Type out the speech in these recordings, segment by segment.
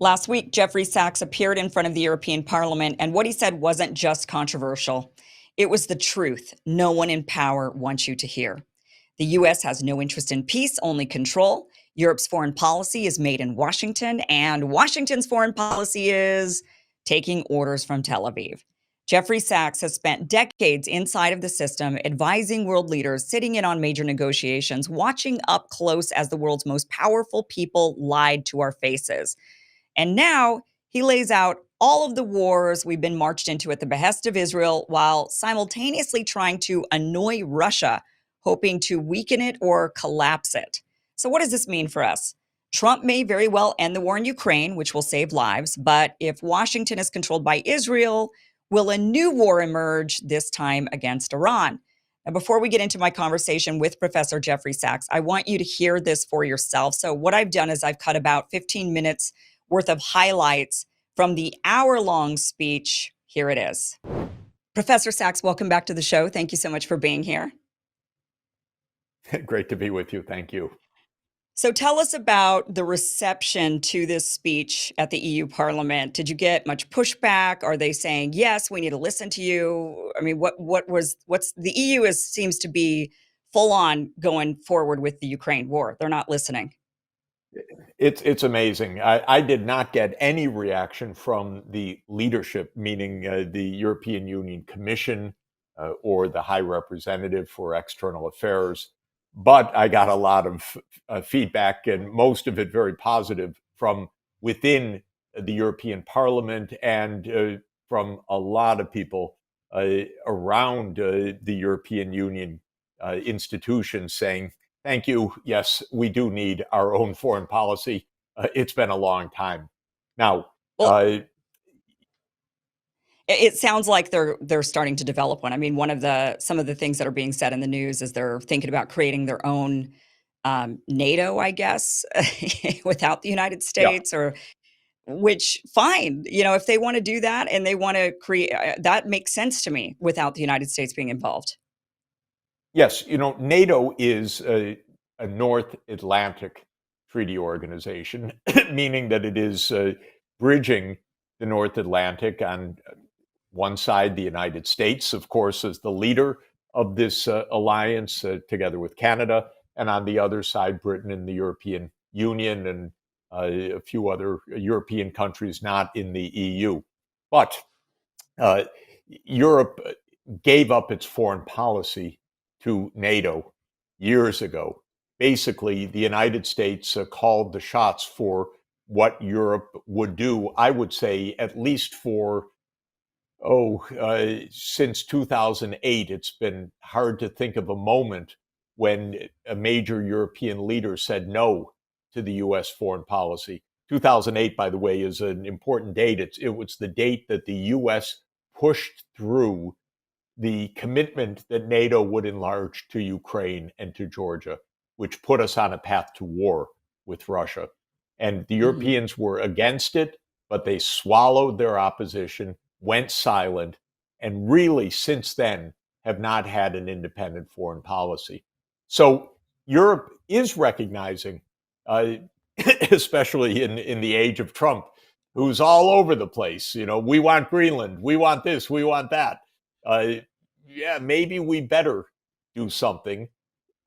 Last week, Jeffrey Sachs appeared in front of the European Parliament, and what he said wasn't just controversial. It was the truth no one in power wants you to hear. The US has no interest in peace, only control. Europe's foreign policy is made in Washington, and Washington's foreign policy is taking orders from Tel Aviv. Jeffrey Sachs has spent decades inside of the system, advising world leaders, sitting in on major negotiations, watching up close as the world's most powerful people lied to our faces. And now he lays out all of the wars we've been marched into at the behest of Israel while simultaneously trying to annoy Russia, hoping to weaken it or collapse it. So, what does this mean for us? Trump may very well end the war in Ukraine, which will save lives. But if Washington is controlled by Israel, will a new war emerge, this time against Iran? And before we get into my conversation with Professor Jeffrey Sachs, I want you to hear this for yourself. So, what I've done is I've cut about 15 minutes worth of highlights from the hour-long speech. Here it is. Professor Sachs, welcome back to the show. Thank you so much for being here. Great to be with you. Thank you. So tell us about the reception to this speech at the EU Parliament. Did you get much pushback? Are they saying, yes, we need to listen to you? I mean, what's the EU seems to be full on going forward with the Ukraine war. They're not listening. It's amazing. I did not get any reaction from the leadership, meaning the European Union Commission or the High Representative for External Affairs. But I got a lot of feedback, and most of it very positive, from within the European Parliament and from a lot of people around the European Union institutions saying, thank you. Yes, we do need our own foreign policy. It's been a long time. Now, it sounds like they're starting to develop one. I mean, some of the things that are being said in the news is they're thinking about creating their own NATO, I guess, without the United States, or which fine, if they want to do that and they want to create that makes sense to me without the United States being involved. Yes, NATO is a North Atlantic Treaty Organization, meaning that it is bridging the North Atlantic. On one side, the United States, of course, is the leader of this alliance, together with Canada, and on the other side, Britain and the European Union and a few other European countries not in the EU. But Europe gave up its foreign policy to NATO years ago. Basically, the United States called the shots for what Europe would do, I would say, at least for, since 2008. It's been hard to think of a moment when a major European leader said no to the U.S. foreign policy. 2008, by the way, is an important date. It was the date that the U.S. pushed through the commitment that NATO would enlarge to Ukraine and to Georgia, which put us on a path to war with Russia. And the Europeans were against it, but they swallowed their opposition, went silent, and really since then have not had an independent foreign policy. So Europe is recognizing, especially in the age of Trump, who's all over the place. We want Greenland, we want this, we want that. Maybe we better do something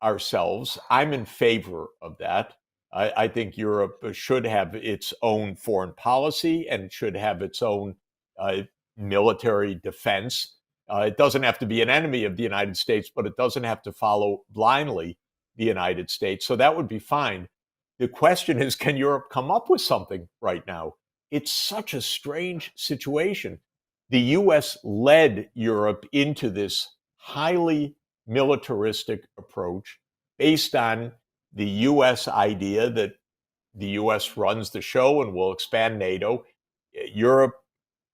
ourselves. I'm in favor of that. I think Europe should have its own foreign policy and should have its own military defense. It doesn't have to be an enemy of the United States, but it doesn't have to follow blindly the United States. So that would be fine. The question is, can Europe come up with something right now? It's such a strange situation. The US led Europe into this highly militaristic approach based on the US idea that the US runs the show and will expand NATO. Europe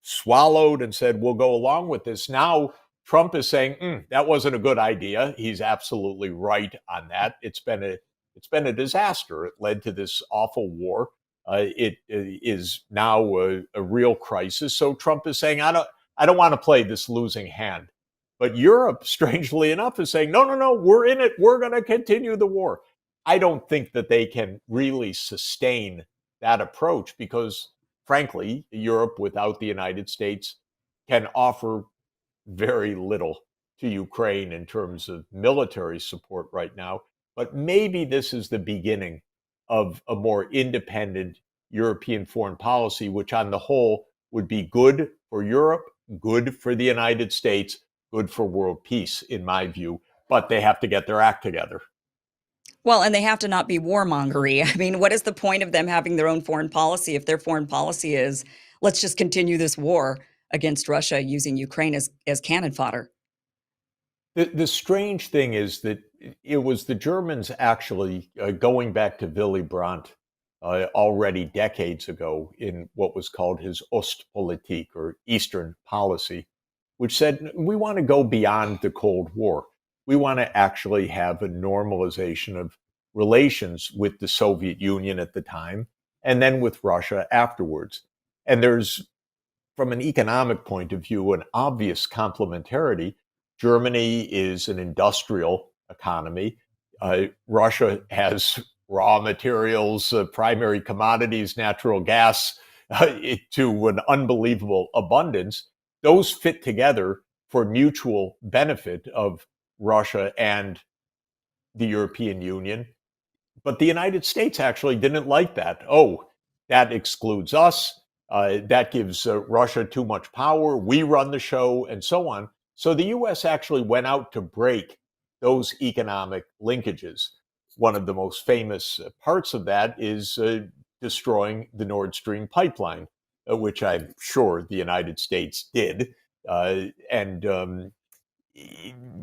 swallowed and said, we'll go along with this. Now, Trump is saying, that wasn't a good idea. He's absolutely right on that. It's been a disaster. It led to this awful war. It is now a real crisis. So Trump is saying, I don't want to play this losing hand. But Europe, strangely enough, is saying, no, we're in it. We're going to continue the war. I don't think that they can really sustain that approach because frankly, Europe without the United States can offer very little to Ukraine in terms of military support right now. But maybe this is the beginning of a more independent European foreign policy, which on the whole would be good for Europe, good for the United States, good for world peace, in my view. But they have to get their act together. Well, and they have to not be warmongery. I mean, what is the point of them having their own foreign policy if their foreign policy is, let's just continue this war against Russia using Ukraine as cannon fodder? The strange thing is that it was the Germans actually, going back to Willy Brandt, already decades ago, in what was called his Ostpolitik, or Eastern policy, which said we want to go beyond the Cold War. We want to actually have a normalization of relations with the Soviet Union at the time, and then with Russia afterwards. And there's, from an economic point of view, an obvious complementarity. Germany is an industrial economy. Russia has raw materials, primary commodities, natural gas, to an unbelievable abundance. Those fit together for mutual benefit of Russia and the European Union. But the United States actually didn't like that. Oh, that excludes us. That gives Russia too much power. We run the show, and so on. So the U.S. actually went out to break those economic linkages. One of the most famous parts of that is destroying the Nord Stream pipeline, which I'm sure the United States did. And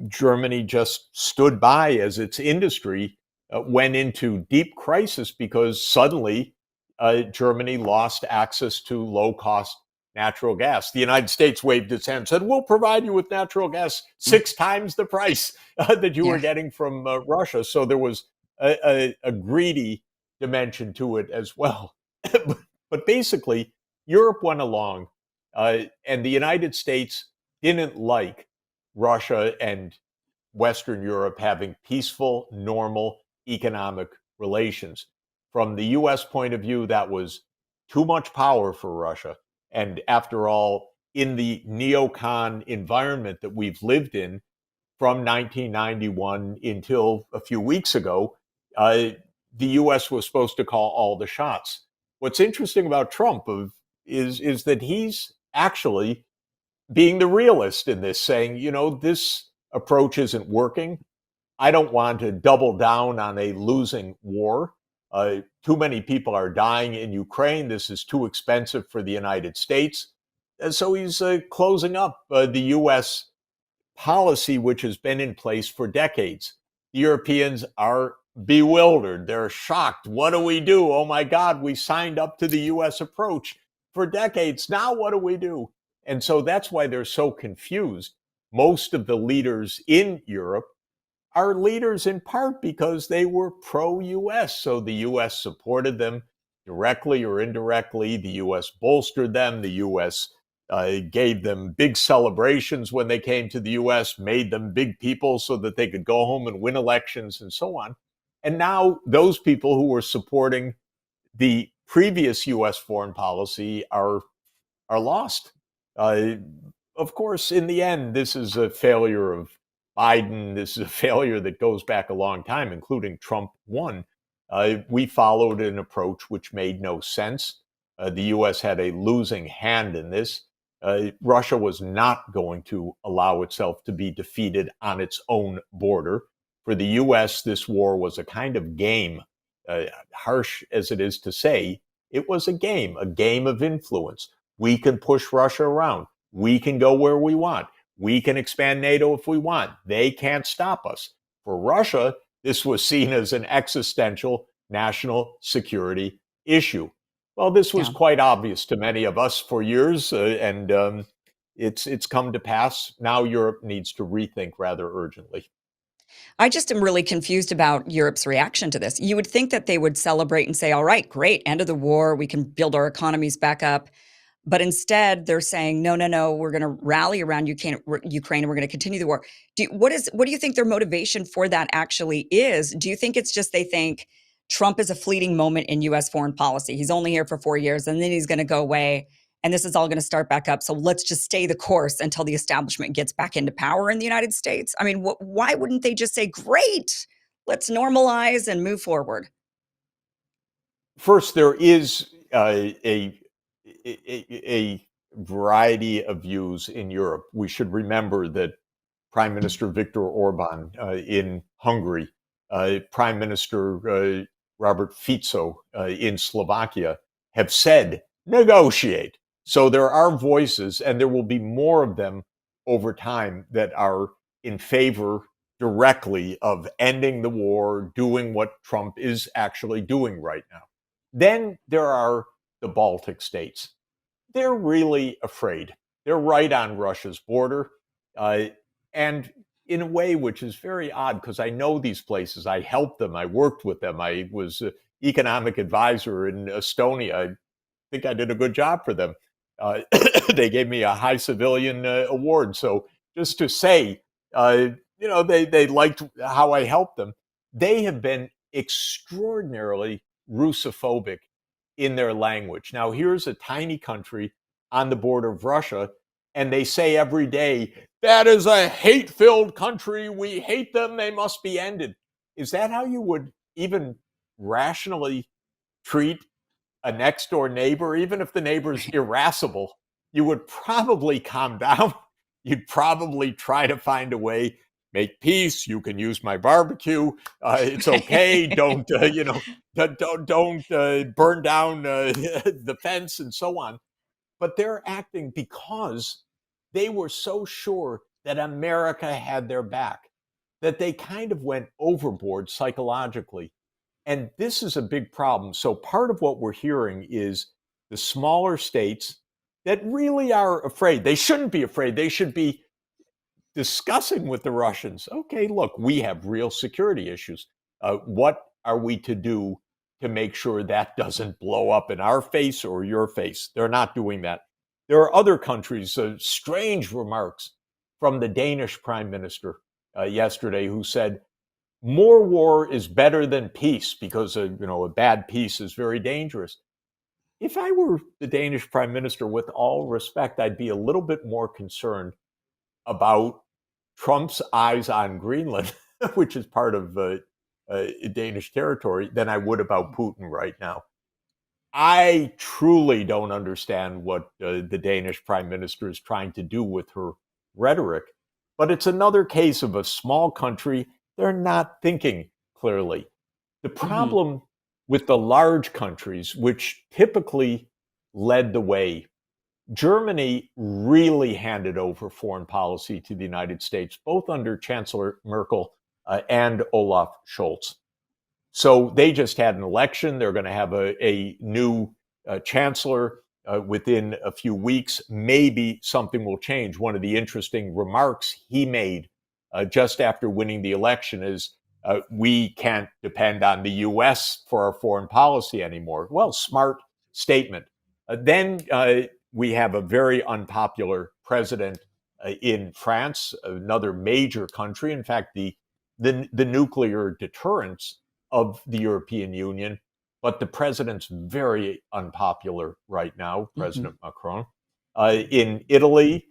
Germany just stood by as its industry went into deep crisis, because suddenly Germany lost access to low cost natural gas. The United States waved its hand and said, we'll provide you with natural gas 6 times the price that you were Yeah. getting from Russia. So there was a greedy dimension to it as well. But basically, Europe went along, and the United States didn't like Russia and Western Europe having peaceful, normal economic relations. From the US point of view, that was too much power for Russia. And after all, in the neocon environment that we've lived in from 1991 until a few weeks ago, the US was supposed to call all the shots. What's interesting about Trump is that he's actually being the realist in this, saying, this approach isn't working. I don't want to double down on a losing war. Too many people are dying in Ukraine. This is too expensive for the United States. And so he's closing up the U.S. policy, which has been in place for decades. The Europeans are bewildered. They're shocked. What do we do? Oh my God, we signed up to the US approach for decades. Now what do we do? And so that's why they're so confused. Most of the leaders in Europe are leaders in part because they were pro US. So the US supported them directly or indirectly. The US bolstered them. The US gave them big celebrations when they came to the US, made them big people so that they could go home and win elections and so on. And now those people who were supporting the previous US foreign policy are lost. Uh, of course, in the end, this is a failure of Biden. This is a failure that goes back a long time, including Trump 1. We followed an approach which made no sense. The U.S. had a losing hand in this. Russia was not going to allow itself to be defeated on its own border. For the U.S., this war was a kind of game. Harsh as it is to say, it was a game of influence. We can push Russia around. We can go where we want. We can expand NATO if we want. They can't stop us. For Russia, this was seen as an existential national security issue. Well, this was Yeah. quite obvious to many of us for years, and it's come to pass. Now Europe needs to rethink rather urgently. I just am really confused about Europe's reaction to this. You would think that they would celebrate and say, all right, great, end of the war. We can build our economies back up. But instead, they're saying, no, no, no, we're going to rally around Ukraine and we're going to continue the war. What do you think their motivation for that actually is? Do you think it's just they think Trump is a fleeting moment in U.S. foreign policy. He's only here for 4 years, and then he's going to go away, and this is all going to start back up. So let's just stay the course until the establishment gets back into power in the United States. I mean, why wouldn't they just say, great, let's normalize and move forward? First, there is a variety of views in Europe. We should remember that Prime Minister Viktor Orban in Hungary, Prime Minister Robert Fico in Slovakia have said, negotiate. So there are voices, and there will be more of them over time, that are in favor directly of ending the war, doing what Trump is actually doing right now. Then there are the Baltic states. They're really afraid. They're right on Russia's border. And in a way which is very odd, because I know these places, I helped them, I worked with them, I was an economic advisor in Estonia. I think I did a good job for them. They gave me a high civilian award. So just to say, they liked how I helped them. They have been extraordinarily Russophobic in their language. Now, here's a tiny country on the border of Russia, and they say every day, that is a hate-filled country. We hate them. They must be ended. Is that how you would even rationally treat a next-door neighbor? Even if the neighbor's irascible, you would probably calm down. You'd probably try to find a way, make peace. You can use my barbecue. It's okay. Don't burn down the fence and so on. But they're acting because they were so sure that America had their back that they kind of went overboard psychologically. And this is a big problem. So part of what we're hearing is the smaller states that really are afraid. They shouldn't be afraid. They should be discussing with the Russians, okay, look, we have real security issues. What are we to do to make sure that doesn't blow up in our face or your face? They're not doing that. There are other countries, strange remarks from the Danish prime minister yesterday, who said, more war is better than peace because a bad peace is very dangerous. If I were the Danish prime minister, with all respect, I'd be a little bit more concerned about Trump's eyes on Greenland, which is part of Danish territory, than I would about Putin right now. I truly don't understand what the Danish prime minister is trying to do with her rhetoric, but it's another case of a small country. They're not thinking clearly. The problem with the large countries, which typically led the way, Germany really handed over foreign policy to the United States, both under Chancellor Merkel and Olaf Scholz. So they just had an election. They're going to have a new chancellor within a few weeks. Maybe something will change. One of the interesting remarks he made just after winning the election is, we can't depend on the U.S. for our foreign policy anymore. Well, smart statement. Then we have a very unpopular president in France, another major country. In fact, the nuclear deterrence of the European Union, but the president's very unpopular right now, President Macron. In Italy,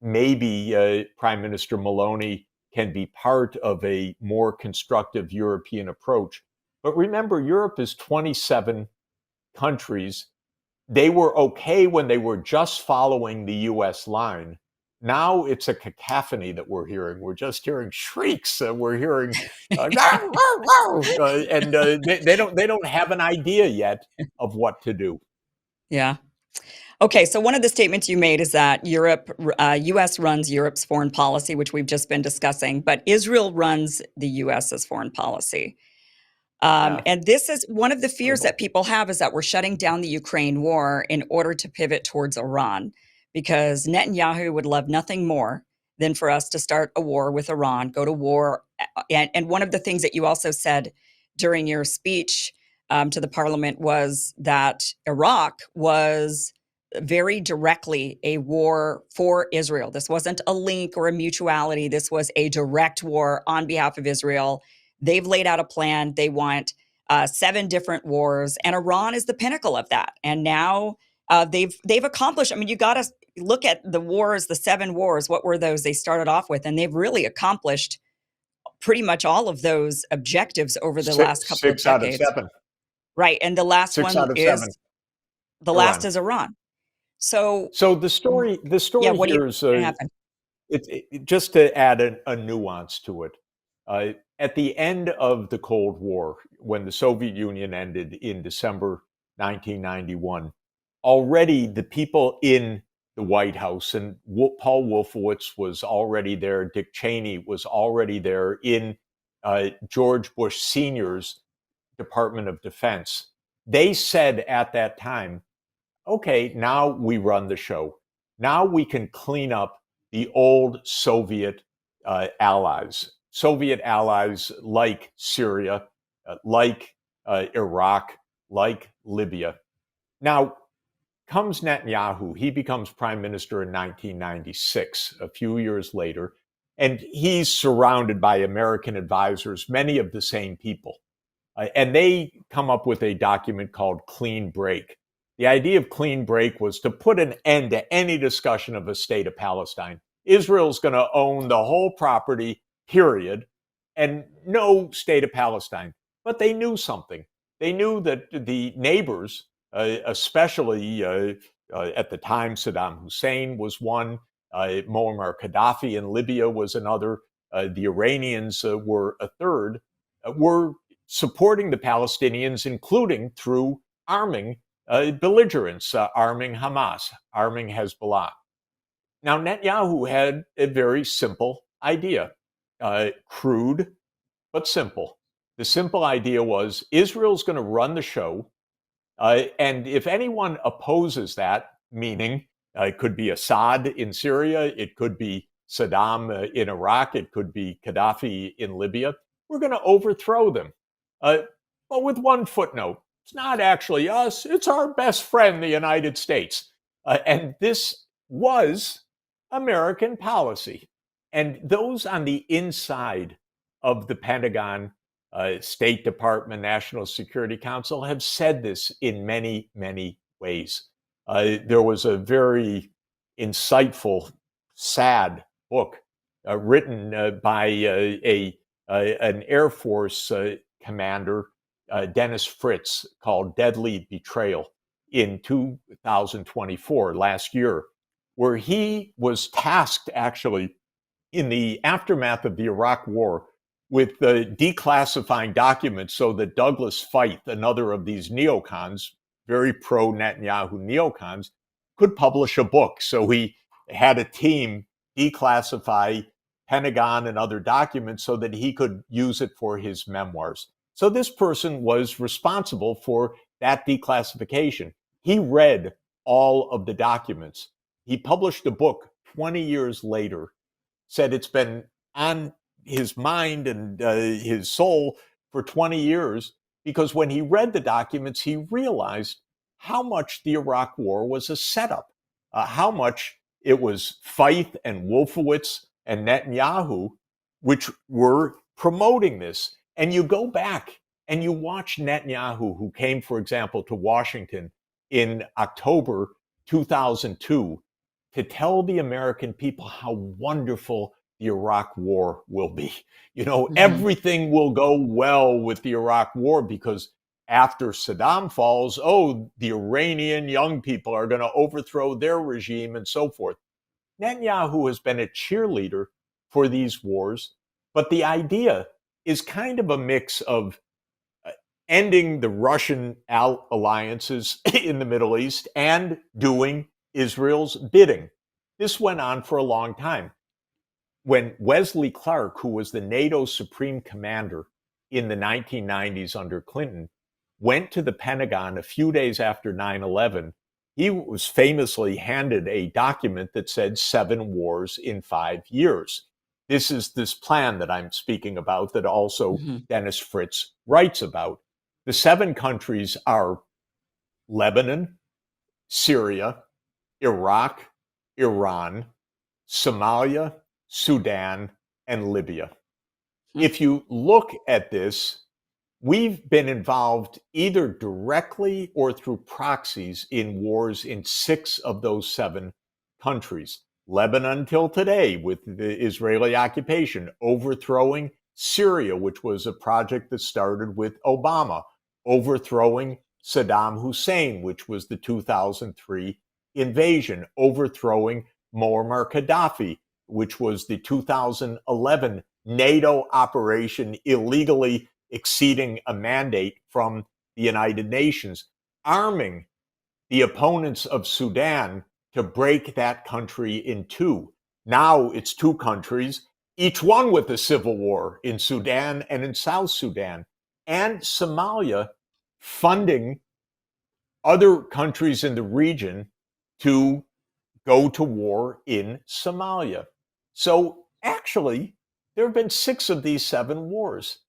maybe Prime Minister Meloni can be part of a more constructive European approach. But remember, Europe is 27 countries. They were okay when they were just following the US line. Now it's a cacophony that we're hearing. We're just hearing shrieks. We're hearing, and they don't have an idea yet of what to do. Yeah. Okay, so one of the statements you made is that U.S. runs Europe's foreign policy, which we've just been discussing, but Israel runs the U.S.'s foreign policy. And this is one of the fears that people have, is that we're shutting down the Ukraine war in order to pivot towards Iran, because Netanyahu would love nothing more than for us to start a war with Iran, go to war. And one of the things that you also said during your speech to the parliament was that Iraq was very directly a war for Israel. This wasn't a link or a mutuality. This was a direct war on behalf of Israel. They've laid out a plan. They want 7 different wars, and Iran is the pinnacle of that. And now they've accomplished. I mean, you got to look at the wars, the 7 wars. What were those they started off with? And they've really accomplished pretty much all of those objectives over the last couple of Six out of decades. 7. Right. And the last Six one out of is 7. the Iran. last is Iran. So the story what do you here is think happened? just to add a nuance to it. At the end of the Cold War, when the Soviet Union ended in December 1991, already the people in the White House, and Paul Wolfowitz was already there, Dick Cheney was already there in George Bush Sr.'s Department of Defense. They said at that time, okay, now we run the show. Now we can clean up the old Soviet allies. Soviet allies like Syria, like Iraq, like Libya. Now comes Netanyahu. He becomes prime minister in 1996, a few years later, and he's surrounded by American advisors, many of the same people. And they come up with a document called Clean Break. The idea of Clean Break was to put an end to any discussion of a state of Palestine. Israel's going to own the whole property, period, and no state of Palestine. But they knew something. They knew that the neighbors, especially at the time, Saddam Hussein was one, Muammar Gaddafi in Libya was another, the Iranians were a third, were supporting the Palestinians, including through arming belligerents, arming Hamas, arming Hezbollah. Now, Netanyahu had a very simple idea, crude, but simple. The simple idea was Israel's going to run the show. And if anyone opposes that, meaning it could be Assad in Syria, it could be Saddam in Iraq, it could be Gaddafi in Libya, we're going to overthrow them. But with one footnote, it's not actually us, it's our best friend, the United States. And this was American policy. And those on the inside of the Pentagon, State Department, National Security Council have said this in many, many ways. There was a very insightful, sad book written by an Air Force commander, Dennis Fritz, called Deadly Betrayal in 2024, last year, where he was tasked actually in the aftermath of the Iraq War with declassifying documents so that Douglas Feith, another of these neocons, very pro-Netanyahu neocons, could publish a book. So he had a team declassify Pentagon and other documents so that he could use it for his memoirs. So this person was responsible for that declassification. He read all of the documents. He published a book 20 years later, said it's been on his mind and his soul for 20 years, because when he read the documents, he realized how much the Iraq War was a setup, how much it was Feith and Wolfowitz and Netanyahu which were promoting this. And you go back and you watch Netanyahu, who came, for example, to Washington in October 2002 to tell the American people how wonderful the Iraq War will be. You know, everything will go well with the Iraq War because after Saddam falls, oh, the Iranian young people are going to overthrow their regime and so forth. Netanyahu has been a cheerleader for these wars, but the idea is kind of a mix of ending the Russian alliances in the Middle East and doing Israel's bidding. This went on for a long time. When Wesley Clark, who was the NATO Supreme Commander in the 1990s under Clinton, went to the Pentagon a few days after 9/11, he was famously handed a document that said 7 wars in 5 years. This is this plan that I'm speaking about that also Dennis Fritz writes about. The 7 countries are Lebanon, Syria, Iraq, Iran, Somalia, Sudan, and Libya. If you look at this, we've been involved either directly or through proxies in wars in 6 of those 7 countries. Lebanon till today with the Israeli occupation, overthrowing Syria, which was a project that started with Obama, overthrowing Saddam Hussein, which was the 2003 invasion, overthrowing Muammar Gaddafi, which was the 2011 NATO operation illegally exceeding a mandate from the United Nations, arming the opponents of Sudan to break that country in 2. Now it's 2 countries, each one with a civil war in Sudan and in South Sudan, and Somalia funding other countries in the region to go to war in Somalia. So actually, there have been 6 of these 7 wars.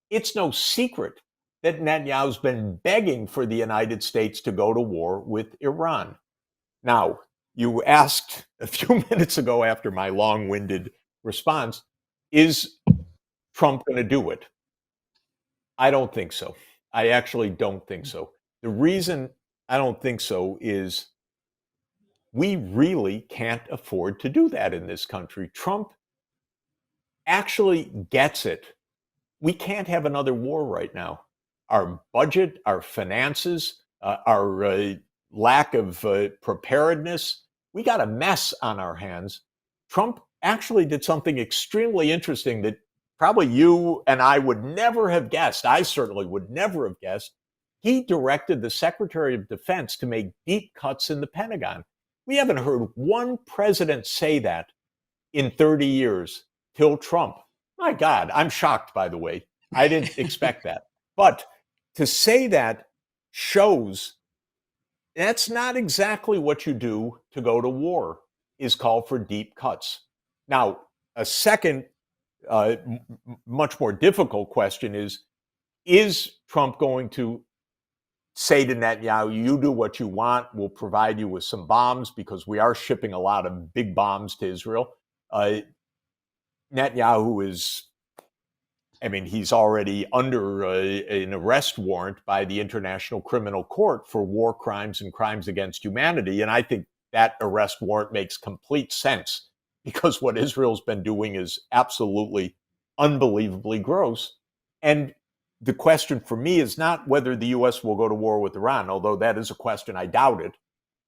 It's no secret that Netanyahu's been begging for the United States to go to war with Iran. Now, you asked a few minutes ago after my long-winded response, is Trump going to do it? I don't think so. I actually don't think so. The reason I don't think so is we really can't afford to do that in this country. Trump actually gets it. We can't have another war right now. Our budget, our finances, our lack of preparedness, we got a mess on our hands. Trump actually did something extremely interesting that probably you and I would never have guessed. I certainly would never have guessed. He directed the Secretary of Defense to make deep cuts in the Pentagon. We haven't heard one president say that in 30 years till Trump. My God, I'm shocked, by the way. I didn't expect that. But to say that shows that's not exactly what you do to go to war, is call for deep cuts. Now, a second, much more difficult question is Trump going to say to Netanyahu, you do what you want, we'll provide you with some bombs, because we are shipping a lot of big bombs to Israel. Netanyahu is, he's already under an arrest warrant by the International Criminal Court for war crimes and crimes against humanity. And I think that arrest warrant makes complete sense, because what Israel's been doing is absolutely unbelievably gross. And the question for me is not whether the U.S. will go to war with Iran, although that is a question I doubted,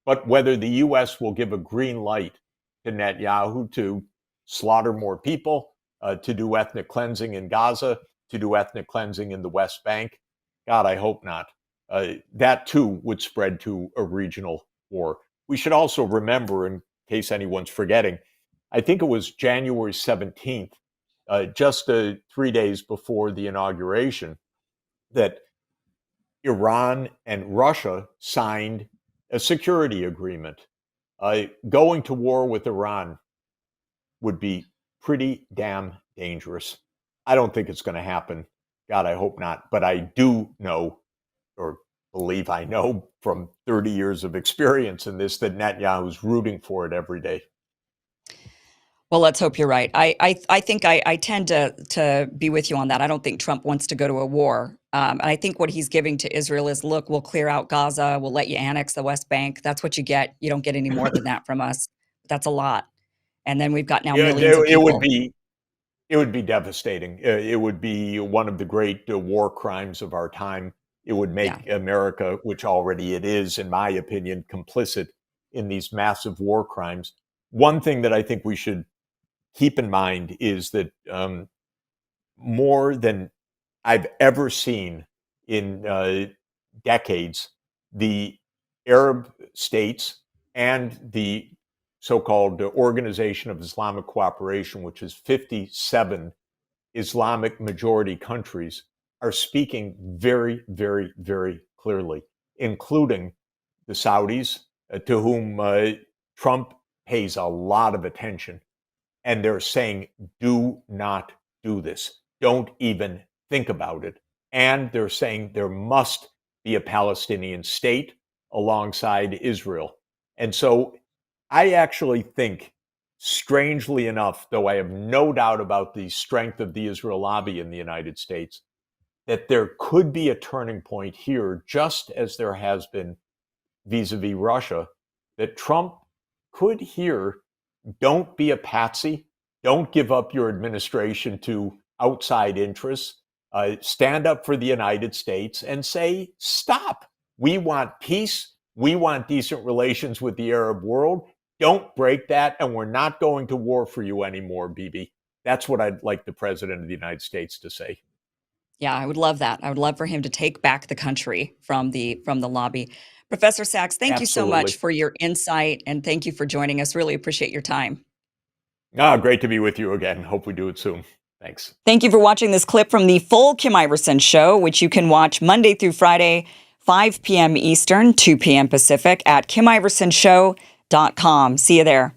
but whether the U.S. will give a green light to Netanyahu to slaughter more people, to do ethnic cleansing in Gaza, to do ethnic cleansing in the West Bank. God, I hope not. That too would spread to a regional war. We should also remember, in case anyone's forgetting, I think it was January 17th, just 3 days before the inauguration, that Iran and Russia signed a security agreement. Going to war with Iran would be pretty damn dangerous. I don't think it's going to happen. God, I hope not. But I do know, or believe I know from 30 years of experience in this, that Netanyahu's rooting for it every day. Well, let's hope you're right. I think I tend to be with you on that. I don't think Trump wants to go to a war. And I think what he's giving to Israel is, look, we'll clear out Gaza. We'll let you annex the West Bank. That's what you get. You don't get any more than that from us. That's a lot. And then we've got now millions of it would people. it would be devastating. It would be one of the great war crimes of our time. It would make America, which already it is, in my opinion, complicit in these massive war crimes. One thing that I think we should keep in mind is that more than I've ever seen in decades, the Arab states and the so-called Organization of Islamic Cooperation, which is 57 Islamic majority countries, are speaking very, very, very clearly, including the Saudis, to whom Trump pays a lot of attention. And they're saying, do not do this. Don't even think about it. And they're saying there must be a Palestinian state alongside Israel. And so I actually think, strangely enough, though I have no doubt about the strength of the Israel lobby in the United States, that there could be a turning point here, just as there has been vis-a-vis Russia, that Trump could here, don't be a patsy, don't give up your administration to outside interests, stand up for the United States and say, stop. We want peace. We want decent relations with the Arab world. Don't break that, and we're not going to war for you anymore, Bibi. That's what I'd like the President of the United States to say. Yeah, I would love that. I would love for him to take back the country from the lobby. Professor Sachs, thank you so much Absolutely. for your insight, and thank you for joining us. Really appreciate your time. Great to be with you again. Hope we do it soon. Thanks. Thank you for watching this clip from the full Kim Iversen Show, which you can watch Monday through Friday, 5 p.m. Eastern, 2 p.m. Pacific at KimIversonShow.com. See you there.